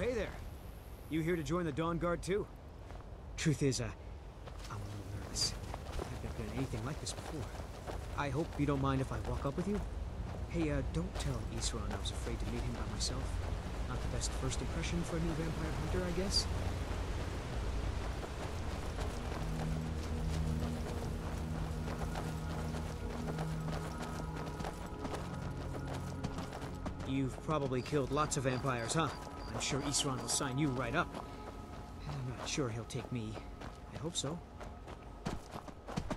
hey there. You here to join the Dawn Guard too? Truth is, I'm a little nervous. I've never done anything like this before. I hope you don't mind if I walk up with you? Hey, don't tell Isran I was afraid to meet him by myself. Not the best first impression for a new vampire hunter, I guess. You've probably killed lots of vampires, huh? I'm sure Isran will sign you right up. I'm not sure he'll take me. I hope so.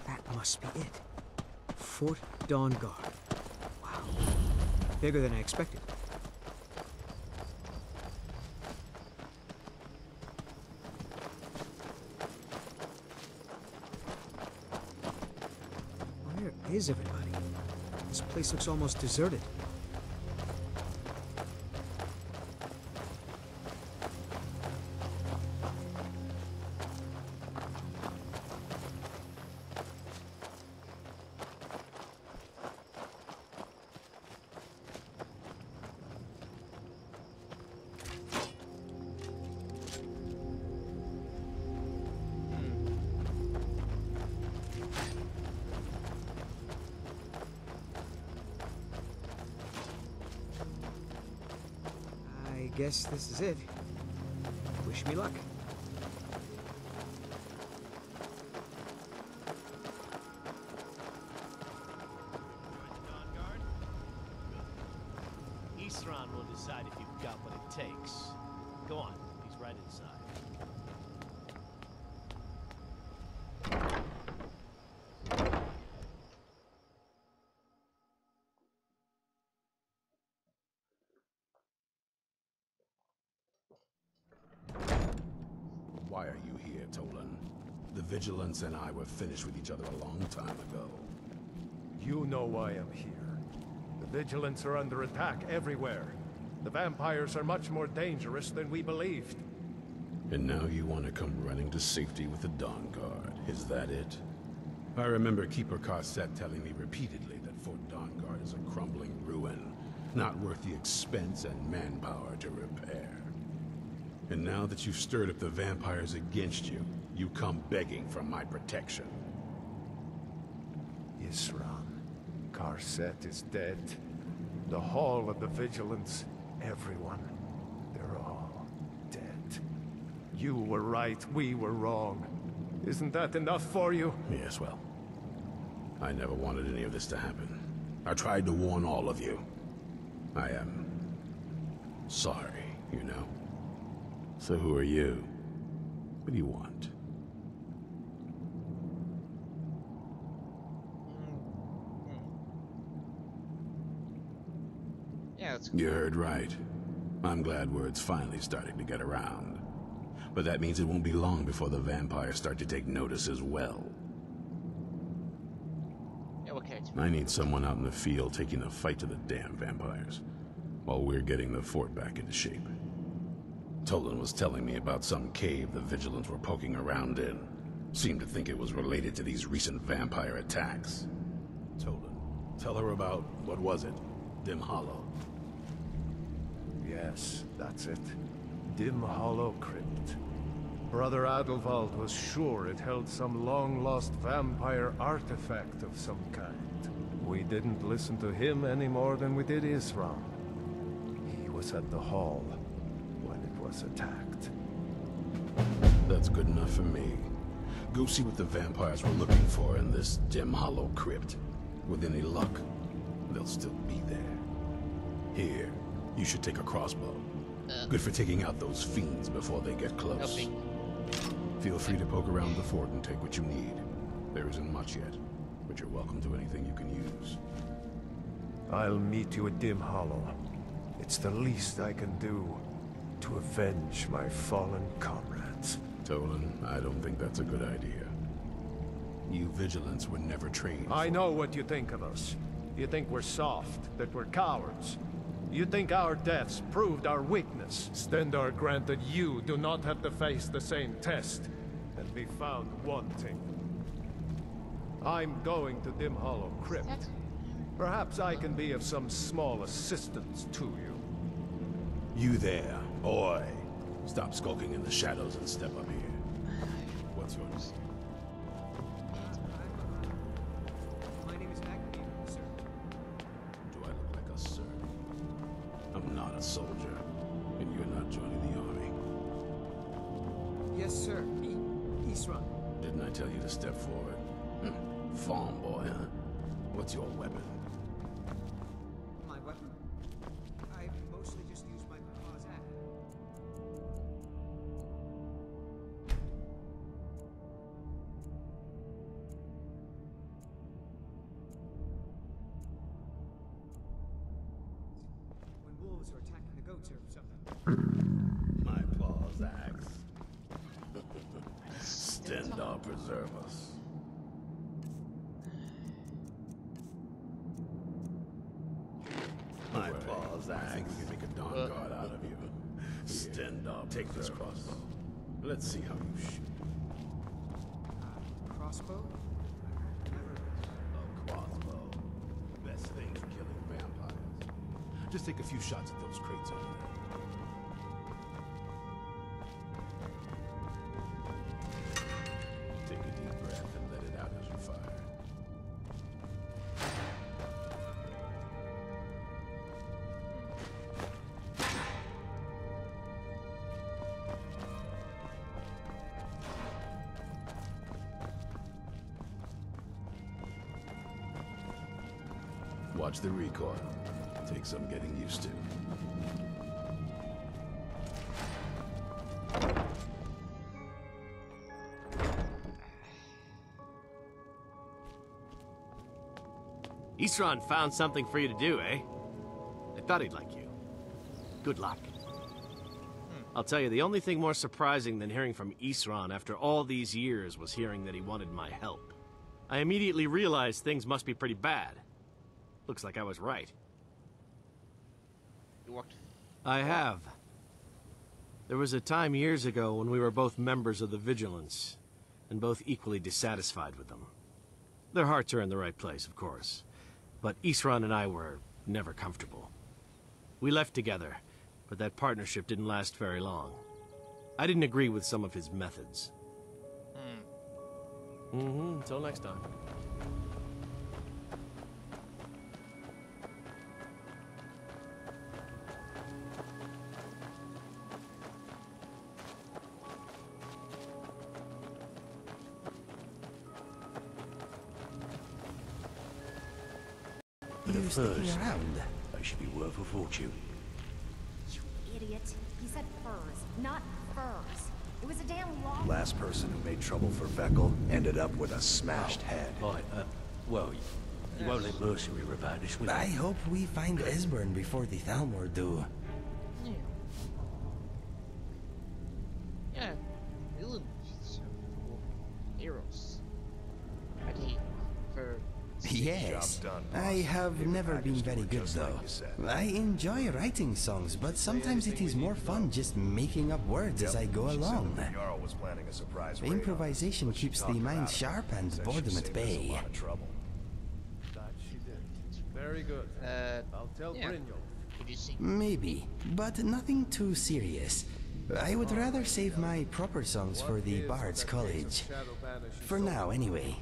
That must be it. Fort Dawn Guard. Wow. Bigger than I expected. Where is everybody? This place looks almost deserted. I guess this is it. Wish me luck. Isran will decide if you've got what it takes. Go on, he's right inside. Why are you here, Tolan? The Vigilance and I were finished with each other a long time ago. You know why I'm here. The Vigilants are under attack everywhere. The vampires are much more dangerous than we believed. And now you want to come running to safety with the Dawn Guard. Is that it? I remember Keeper Carset telling me repeatedly that Fort Dawn Guard is a crumbling ruin, not worth the expense and manpower to repair. And now that you've stirred up the vampires against you, you come begging for my protection. Isran, Carset is dead. The Hall of the Vigilance, everyone, they're all dead. You were right, we were wrong. Isn't that enough for you? Yes, well, I never wanted any of this to happen. I tried to warn all of you. I am sorry, you know. So who are you? What do you want? Yeah, that's You heard right. I'm glad word's finally starting to get around. But that means it won't be long before the vampires start to take notice as well. yeah, okay. I need someone out in the field taking the fight to the damn vampires, while we're getting the fort back into shape. Tolan was telling me about some cave the Vigilants were poking around in. Seemed to think it was related to these recent vampire attacks. Tolan, tell her about, what was it? Dim Hollow. Yes, that's it. Dim Hollow Crypt. Brother Adelwald was sure it held some long-lost vampire artifact of some kind. We didn't listen to him any more than we did Isran. He was at the hall when it was attacked. That's good enough for me. Go see what the vampires were looking for in this Dim Hollow Crypt. With any luck, they'll still be there. Here, you should take a crossbow. Good for taking out those fiends before they get close. Helping. Feel free to poke around the fort and take what you need. There isn't much yet, but you're welcome to anything you can use. I'll meet you at Dim Hollow. It's the least I can do to avenge my fallen comrades. Tolan, I don't think that's a good idea. You Vigilants were never trained. I know what you think of us. You think we're soft, that we're cowards. You think our deaths proved our weakness. Stendarr granted you do not have to face the same test and be found wanting. I'm going to Dim Hollow Crypt. Perhaps I can be of some small assistance to you. You there, boy. Stop skulking in the shadows and step up here. What's yours? My name is Ch.3, sir. Do I look like a sir? I'm not a soldier, and you're not joining the army. Yes, sir. Isran. Didn't I tell you to step forward? Farm boy, huh? What's your weapon? My weapon? I mostly just use my papa's axe. When wolves are attacking the goats or something. My pa's axe. Stendar preserve us. My paws, I think we can make a Dawn Guard out of you. Stendar, take this crossbow. Let's see how you shoot. Crossbow? A crossbow. Best thing for killing vampires. Just take a few shots at those crates over there. Take a deep breath and let it out as you fire. Watch the recoil. Take some getting used to. Isran found something for you to do, eh? I thought he'd like you. Good luck. I'll tell you, the only thing more surprising than hearing from Isran after all these years was hearing that he wanted my help. I immediately realized things must be pretty bad. Looks like I was right. You walked. I have. There was a time years ago when we were both members of the Vigilance, and both equally dissatisfied with them. Their hearts are in the right place, of course, but Isran and I were never comfortable. We left together, but that partnership didn't last very long. I didn't agree with some of his methods. Until next time. You sticking around? I should be worth a fortune. You idiot. He said furs, not furs. It was a damn long... Last person who made trouble for Veckel ended up with a smashed head. Right, well, you won't let Mercenary about this, will you? I hope we find Esbern before the Thalmor do. Yeah. Yeah. Villains are heroes. Ready for... Yes, I have never been very good though. I enjoy writing songs, but sometimes it is more fun just making up words as I go along. Improvisation keeps the mind sharp and boredom at bay. Very good. I'll tell yeah. Brynjolf. Did you see? Maybe, but nothing too serious. I would rather save my proper songs for the Bard's College. For now, anyway.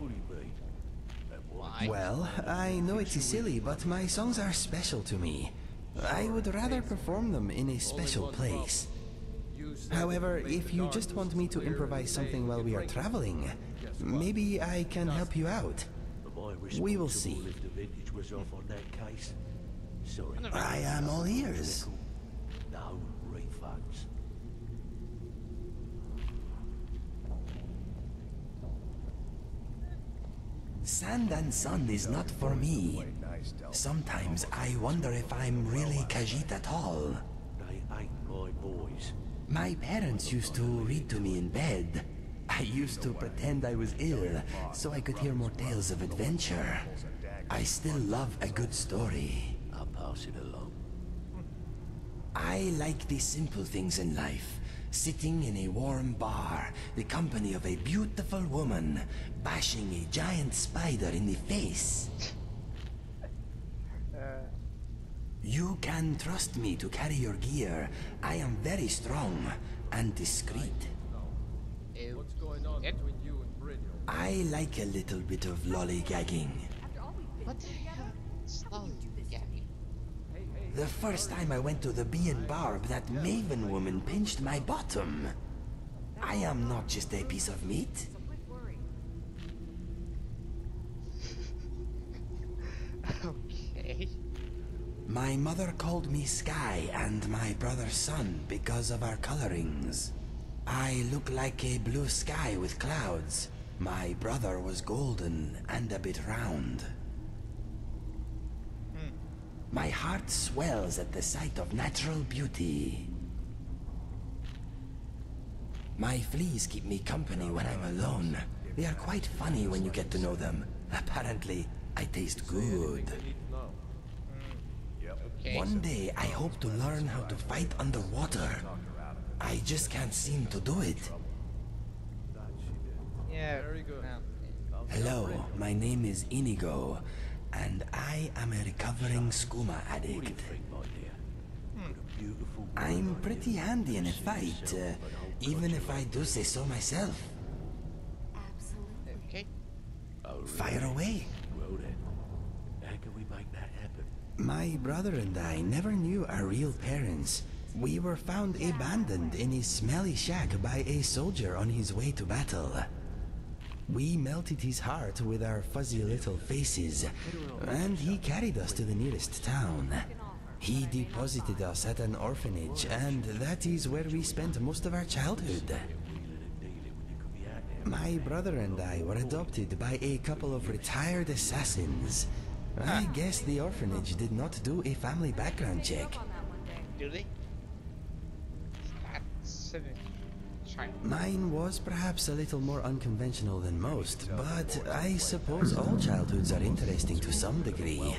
Why? Well, I know it is silly, but my songs are special to me. I would rather perform them in a special place. However, if you just want me to improvise something while we are traveling, maybe I can help you out. We will see. If the vintage was off on that case. Sorry. I am all ears. No refunds. Sand and sun is not for me. Sometimes I wonder if I'm really Khajiit at all. They ain't my boys. My parents used to read to me in bed. I used to pretend I was ill, so I could hear more tales of adventure. I still love a good story. I'll pass it along. I like the simple things in life. Sitting in a warm bar, the company of a beautiful woman, bashing a giant spider in the face. You can trust me to carry your gear. I am very strong, and discreet. Ew. What's going on It? between you and Brynjolf? I like a little bit of lollygagging. What the hell? Slowly gagging. The first time I went to the Bee and Barb, that Maven woman pinched my bottom. I am not just a piece of meat. Okay. My mother called me Sky and my brother Sun because of our colorings. I look like a blue sky with clouds. My brother was golden and a bit round. My heart swells at the sight of natural beauty. My fleas keep me company when I'm alone. They are quite funny when you get to know them. Apparently, I taste good. Okay. One day, I hope to learn how to fight underwater. I just can't seem to do it. Yeah. Very good. Hello, my name is Inigo, and I am a recovering skooma addict. I'm pretty handy in a fight, even if I do say so myself. Okay. Fire away. Well then, how can we make that happen? My brother and I never knew our real parents. We were found abandoned in a smelly shack by a soldier on his way to battle. We melted his heart with our fuzzy little faces, and he carried us to the nearest town. He deposited us at an orphanage, and that is where we spent most of our childhood. My brother and I were adopted by a couple of retired assassins. I guess the orphanage did not do a family background check. Do they? That's China. Mine was perhaps a little more unconventional than most, but I suppose all childhoods are interesting to some degree.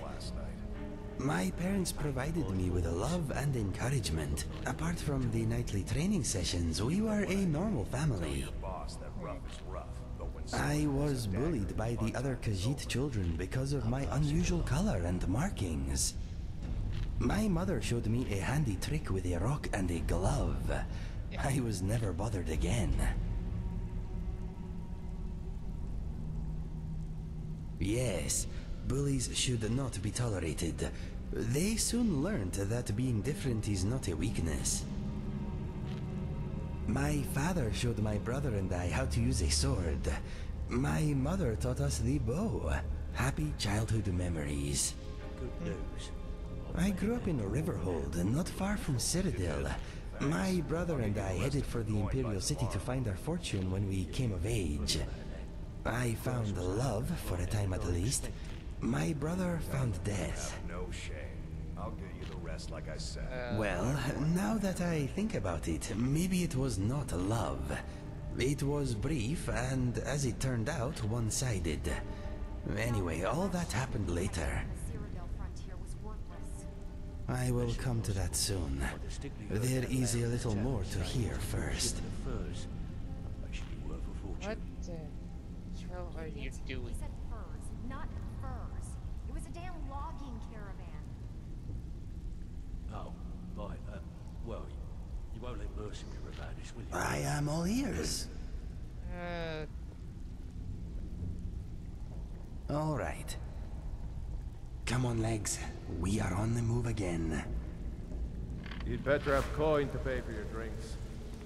My parents provided me with love and encouragement. Apart from the nightly training sessions, we were a normal family. I was bullied by the other Khajiit children because of my unusual color and markings. My mother showed me a handy trick with a rock and a glove. I was never bothered again. Yes, bullies should not be tolerated. They soon learned that being different is not a weakness. My father showed my brother and I how to use a sword. My mother taught us the bow. Happy childhood memories. Good news. I grew up in Riverhold, not far from Citadel. My brother and I headed for the Imperial City to find our fortune when we came of age. I found love, for a time at least. My brother found death. No shame. I'll get you the rest like I said. Well, now that I think about it, maybe it was not love. It was brief and, as it turned out, one-sided. Anyway, all that happened later. I will come to that soon. There is a little more to hear first. Furs. They should be worth a fortune. What the hell are you doing? He said furs, not furs. It was a damn logging caravan. Oh, right. Well, you won't let Mercy hear about this, will you? I am all ears. All right. Come on, legs. We are on the move again. You'd better have coin to pay for your drinks.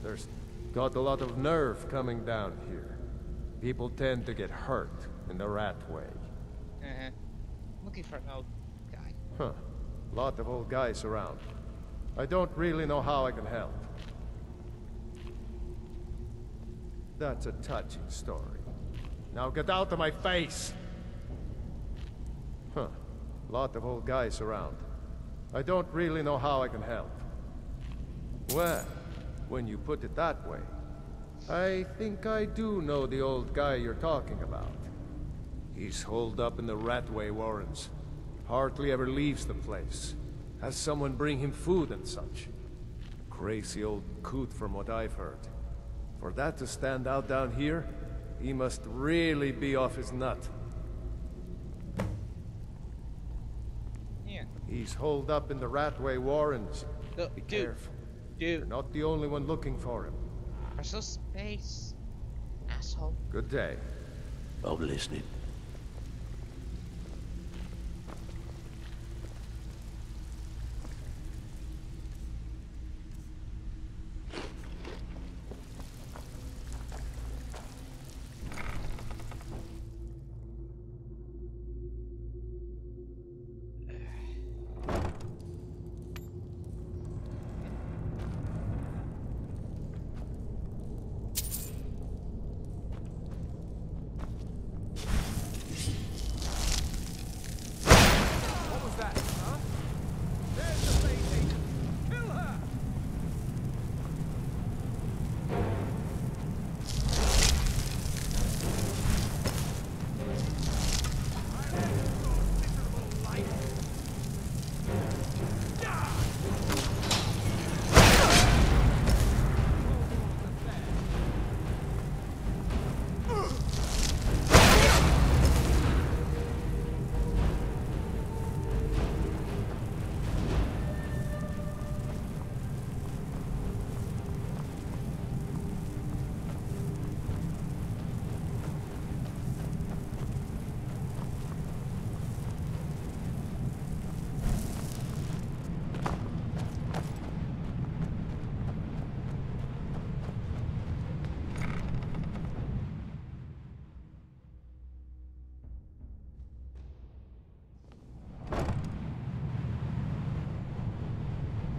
There's got a lot of nerve coming down here. People tend to get hurt in the rat way. Looking for an old guy. Huh. Lot of old guys around. I don't really know how I can help. That's a touching story. Now get out of my face! Huh. Lot of old guys around. I don't really know how I can help. Well, when you put it that way, I think I do know the old guy you're talking about. He's holed up in the Ratway Warrens. Hardly ever leaves the place. Has someone bring him food and such. Crazy old coot from what I've heard. For that to stand out down here, he must really be off his nut. Yeah. He's holed up in the Ratway Warrens. Be Dude. careful. You're Dude. not the only one looking for him. Personal space. Asshole. Good day. I'm listening.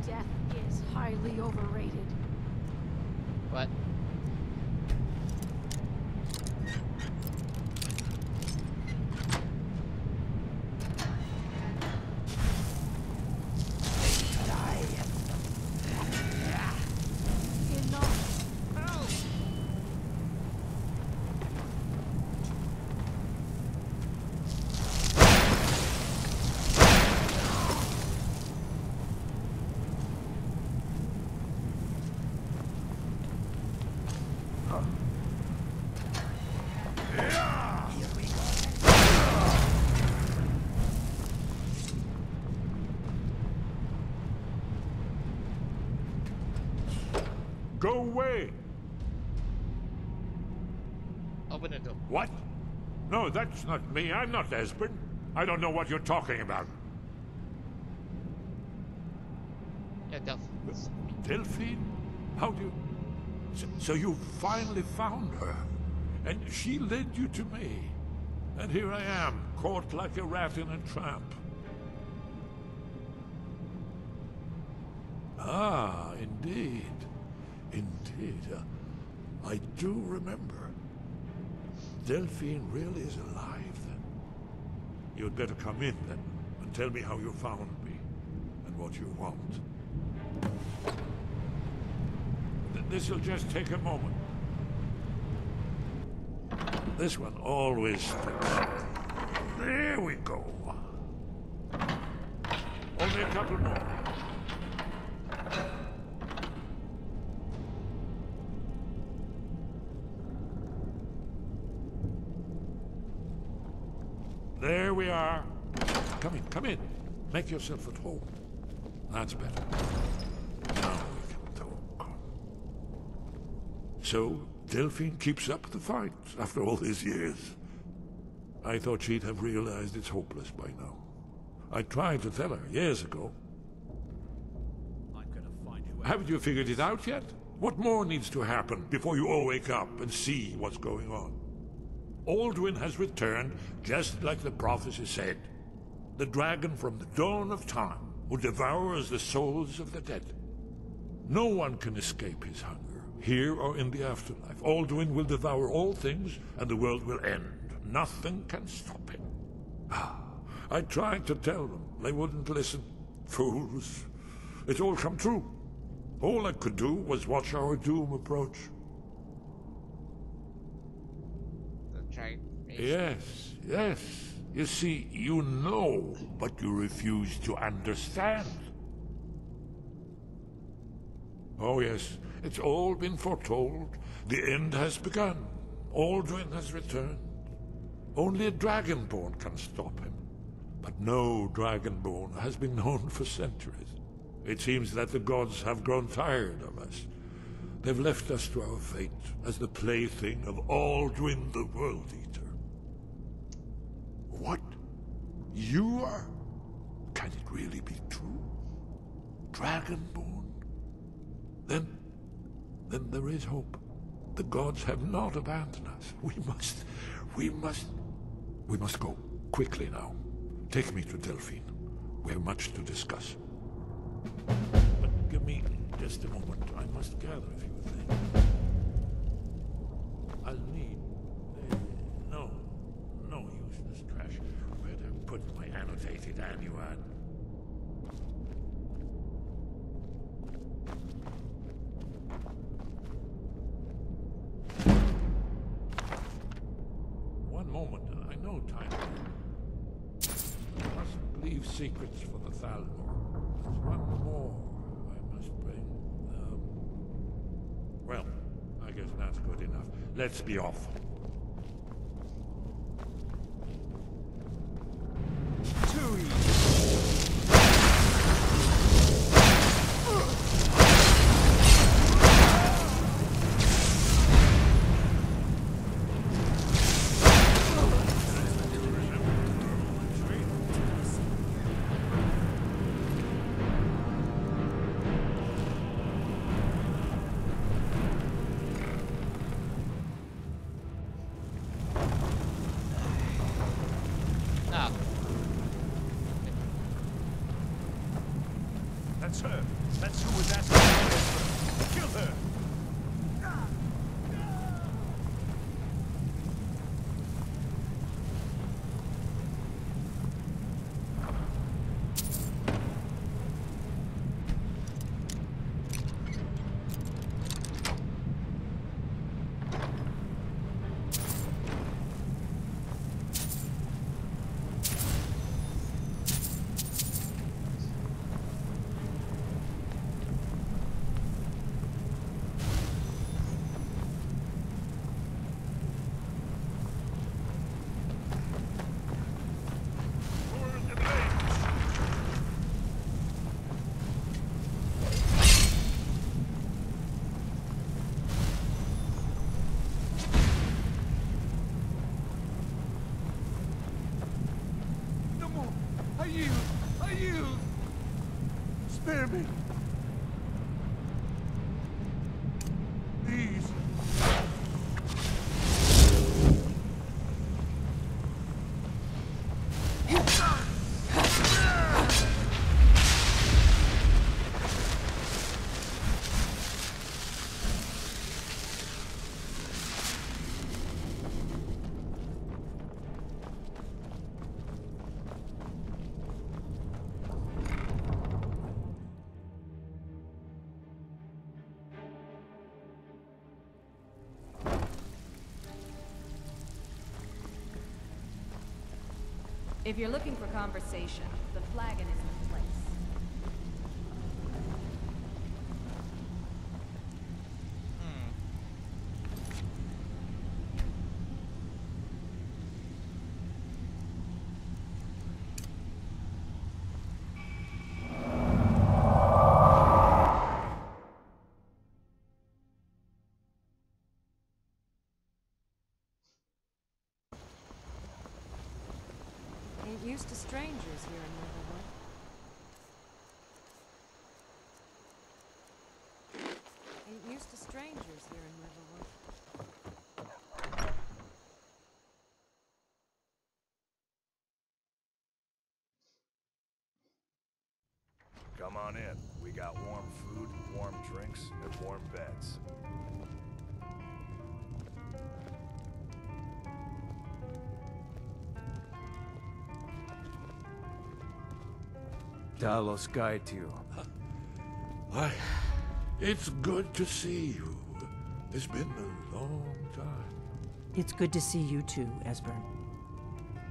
Death is highly overrated. What? Go away! Open the door. What? No, that's not me. I'm not Esbern. I don't know what you're talking about. Yeah, Delphine? How do you... So you finally found her, and she led you to me. And here I am, caught like a rat in a trap. Ah, indeed. Indeed. I do remember. Delphine really is alive, then. You'd better come in, then, and tell me how you found me, and what you want. This'll just take a moment. This one always sticks. There we go. Only a couple more. There we are. Come in, come in. Make yourself at home. That's better. Now we can talk. So, Delphine keeps up the fight after all these years. I thought she'd have realized it's hopeless by now. I tried to tell her years ago. I'm gonna find you. Haven't you figured it out yet? What more needs to happen before you all wake up and see what's going on? Alduin has returned, just like the prophecy said. The dragon from the dawn of time, who devours the souls of the dead. No one can escape his hunger, here or in the afterlife. Alduin will devour all things, and the world will end. Nothing can stop him. I tried to tell them. They wouldn't listen. Fools. It's all come true. All I could do was watch our doom approach. Yes, yes. You see, you know, but you refuse to understand. Oh yes, it's all been foretold. The end has begun. Alduin has returned. Only a Dragonborn can stop him. But no Dragonborn has been known for centuries. It seems that the gods have grown tired of us. They've left us to our fate as the plaything of Aldwin the World Eater. What? You are? Can it really be true? Dragonborn? Then there is hope. The gods have not abandoned us. We must go. Quickly now. Take me to Delphine. We have much to discuss. But give me just a moment. I must gather a few things. I'll need... no useless trash. Where'd I put my annotated annuad? One moment. I know time. I mustn't leave secrets for the Thalmor. There's one more I must bring. Well, I guess that's good enough. Let's be off. Too easy. That's her. That's who was asking for Esbern. Kill her! I yield! Spare me! Please! If you're looking for conversation, the flagon is the place. Ain't used to strangers here in Riverwood. Ain't used to strangers here in Riverwood. Come on in. We got warm food, warm drinks, and warm beds. Talos guide you. Why, it's good to see you. It's been a long time. It's good to see you too, Esbern.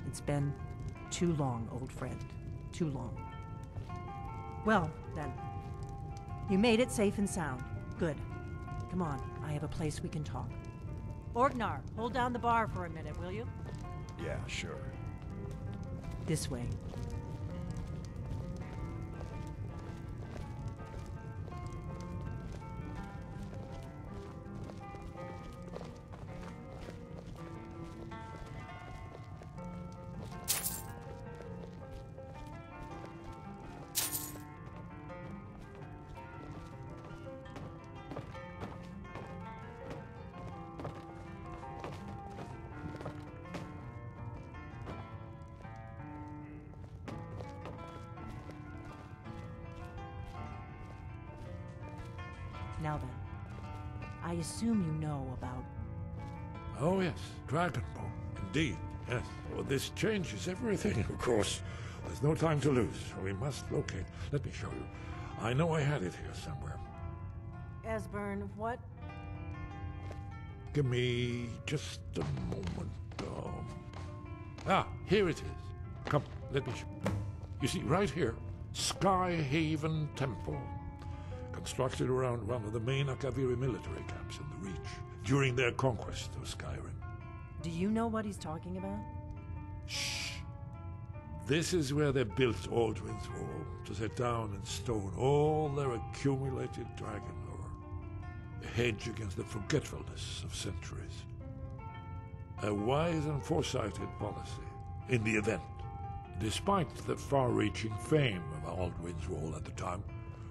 It's been too long, old friend. Too long. Well, then. You made it safe and sound. Good. Come on, I have a place we can talk. Orgnar, hold down the bar for a minute, will you? Yeah, sure. This way. Now then, I assume you know about... Oh yes, Dragonborn. Indeed, yes. Well, this changes everything, of course. There's no time to lose. We must locate. Let me show you. I know I had it here somewhere. Esbern, what? Give me just a moment. Here it is. Come, let me show you. You see, right here, Skyhaven Temple. Constructed around one of the main Akaviri military camps in the Reach during their conquest of Skyrim. Do you know what he's talking about? Shh. This is where they built Alduin's Wall, to set down in stone all their accumulated dragon lore. A hedge against the forgetfulness of centuries. A wise and foresighted policy in the event. Despite the far-reaching fame of Alduin's Wall at the time,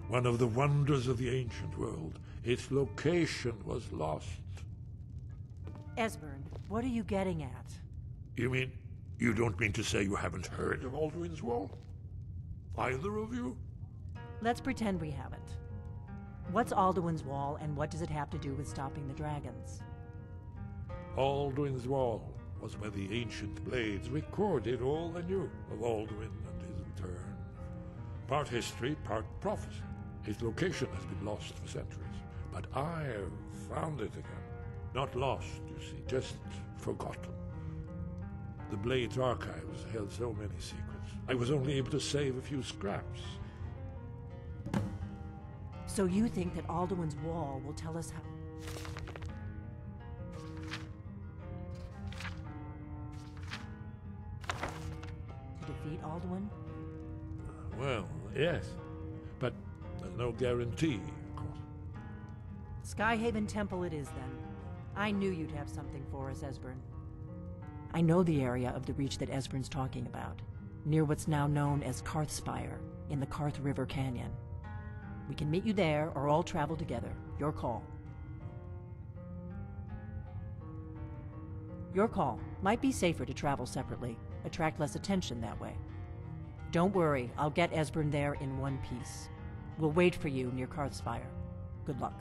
one of the wonders of the ancient world, its location was lost. Esbern, what are you getting at? You mean, you don't mean to say you haven't heard of Alduin's Wall? Either of you? Let's pretend we haven't. What's Alduin's Wall, and what does it have to do with stopping the dragons? Alduin's Wall was where the ancient blades recorded all they knew of Alduin and his return. Part history, part prophecy. Its location has been lost for centuries, but I have found it again. Not lost, you see, just forgotten. The Blade's archives held so many secrets. I was only able to save a few scraps. So you think that Alduin's Wall will tell us how... to defeat Alduin? Well, yes, but there's no guarantee, of course. Skyhaven Temple it is, then. I knew you'd have something for us, Esbern. I know the area of the Reach that Esbern's talking about, near what's now known as Karthspire, in the Karth River Canyon. We can meet you there, or all travel together. Your call. Your call. Might be safer to travel separately. Attract less attention that way. Don't worry, I'll get Esbern there in one piece. We'll wait for you near Karthspire. Good luck.